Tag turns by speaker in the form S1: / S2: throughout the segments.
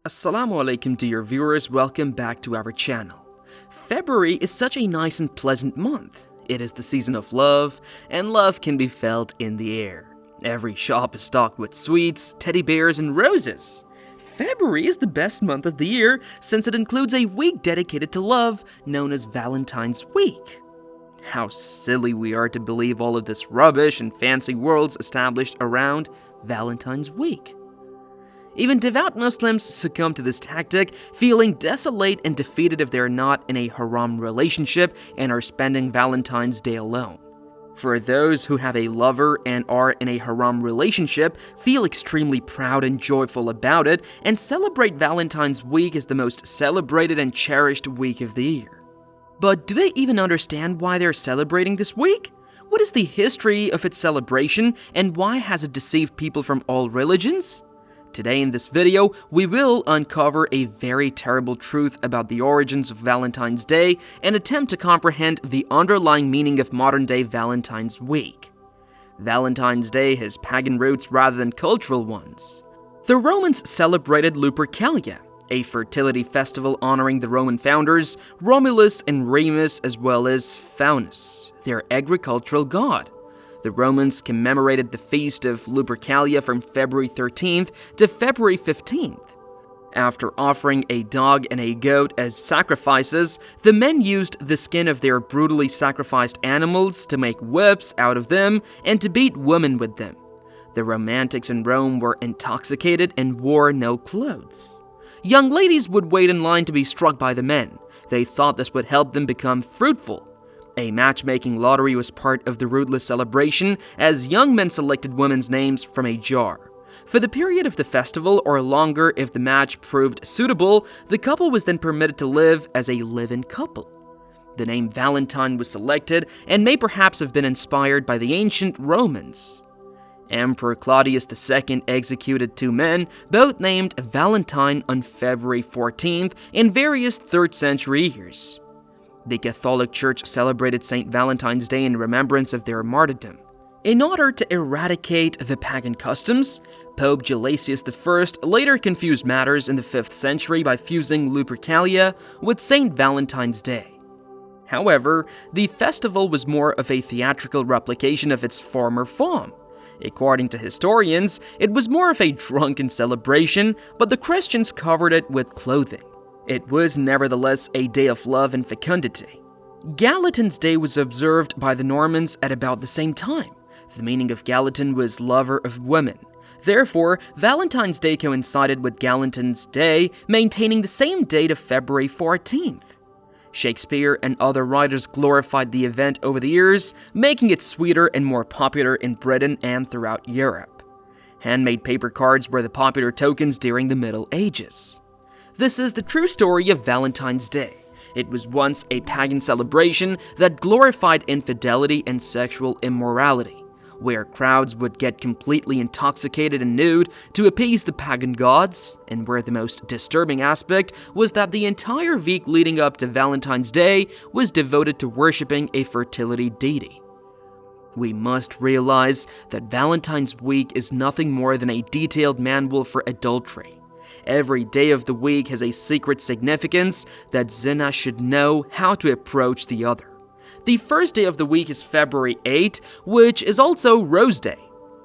S1: Assalamu Alaikum dear viewers, welcome back to our channel. February is such a nice and pleasant month. It is the season of love, and love can be felt in the air. Every shop is stocked with sweets, teddy bears, and roses. February is the best month of the year since it includes a week dedicated to love known as Valentine's Week. How silly we are to believe all of this rubbish and fancy worlds established around Valentine's Week. Even devout Muslims succumb to this tactic, feeling desolate and defeated if they are not in a haram relationship and are spending Valentine's Day alone. For those who have a lover and are in a haram relationship, feel extremely proud and joyful about it and celebrate Valentine's Week as the most celebrated and cherished week of the year. But do they even understand why they're celebrating this week? What is the history of its celebration and why has it deceived people from all religions? Today in this video, we will uncover a very terrible truth about the origins of Valentine's Day and attempt to comprehend the underlying meaning of modern-day Valentine's Week. Valentine's Day has pagan roots rather than cultural ones. The Romans celebrated Lupercalia, a fertility festival honoring the Roman founders Romulus and Remus as well as Faunus, their agricultural god. The Romans commemorated the feast of Lupercalia from February 13th to February 15th. After offering a dog and a goat as sacrifices, the men used the skin of their brutally sacrificed animals to make whips out of them and to beat women with them. The romantics in Rome were intoxicated and wore no clothes. Young ladies would wait in line to be struck by the men. They thought this would help them become fruitful. A matchmaking lottery was part of the ruthless celebration, as young men selected women's names from a jar. For the period of the festival, or longer if the match proved suitable, the couple was then permitted to live as a live-in couple. The name Valentine was selected and may perhaps have been inspired by the ancient Romans. Emperor Claudius II executed two men, both named Valentine on February 14th in various 3rd century years. The Catholic Church celebrated St. Valentine's Day in remembrance of their martyrdom. In order to eradicate the pagan customs, Pope Gelasius I later confused matters in the 5th century by fusing Lupercalia with St. Valentine's Day. However, the festival was more of a theatrical replication of its former form. According to historians, it was more of a drunken celebration, but the Christians covered it with clothing. It was nevertheless a day of love and fecundity. Gallatin's Day was observed by the Normans at about the same time. The meaning of Gallatin was lover of women. Therefore, Valentine's Day coincided with Gallatin's Day, maintaining the same date of February 14th. Shakespeare and other writers glorified the event over the years, making it sweeter and more popular in Britain and throughout Europe. Handmade paper cards were the popular tokens during the Middle Ages. This is the true story of Valentine's Day. It was once a pagan celebration that glorified infidelity and sexual immorality, where crowds would get completely intoxicated and nude to appease the pagan gods, and where the most disturbing aspect was that the entire week leading up to Valentine's Day was devoted to worshipping a fertility deity. We must realize that Valentine's Week is nothing more than a detailed manual for adultery. Every day of the week has a secret significance that zina should know how to approach the other. The first day of the week is February 8, which is also Rose Day,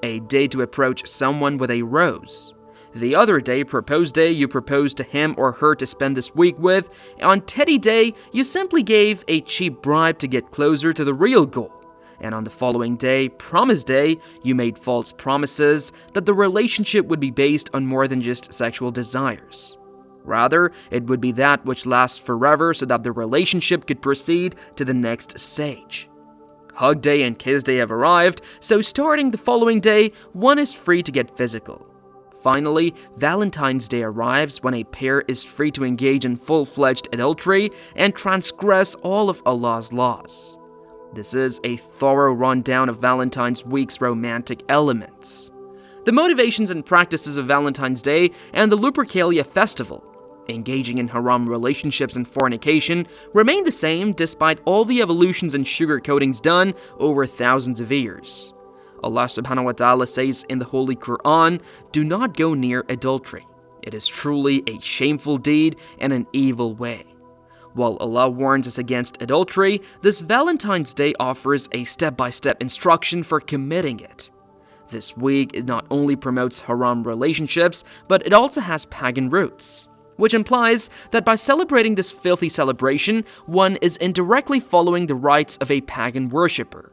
S1: a day to approach someone with a rose. The other day, Propose Day, you propose to him or her to spend this week with. On Teddy Day, you simply gave a cheap bribe to get closer to the real goal. And on the following day, Promise Day, you made false promises that the relationship would be based on more than just sexual desires. Rather, it would be that which lasts forever so that the relationship could proceed to the next stage. Hug Day and Kiss Day have arrived, so starting the following day, one is free to get physical. Finally, Valentine's Day arrives when a pair is free to engage in full-fledged adultery and transgress all of Allah's laws. This is a thorough rundown of Valentine's Week's romantic elements. The motivations and practices of Valentine's Day and the Lupercalia festival, engaging in haram relationships and fornication, remain the same despite all the evolutions and sugar coatings done over thousands of years. Allah subhanahu wa ta'ala says in the Holy Quran, "Do not go near adultery. It is truly a shameful deed and an evil way. While Allah warns us against adultery, this Valentine's Day offers a step-by-step instruction for committing it. This week not only promotes haram relationships, but it also has pagan roots, which implies that by celebrating this filthy celebration, one is indirectly following the rites of a pagan worshipper.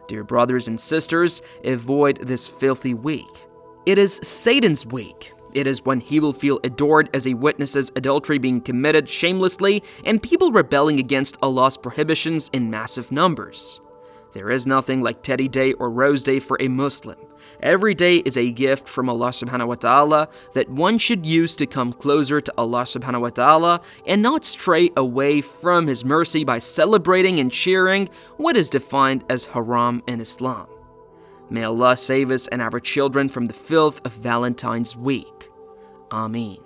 S1: Dear brothers and sisters, avoid this filthy week. It is Satan's week. It is when he will feel adored as he witnesses adultery being committed shamelessly and people rebelling against Allah's prohibitions in massive numbers. There is nothing like Teddy Day or Rose Day for a Muslim. Every day is a gift from Allah subhanahu wa ta'ala that one should use to come closer to Allah subhanahu wa ta'ala and not stray away from His mercy by celebrating and cheering what is defined as haram in Islam. May Allah save us and our children from the filth of Valentine's week. Ameen.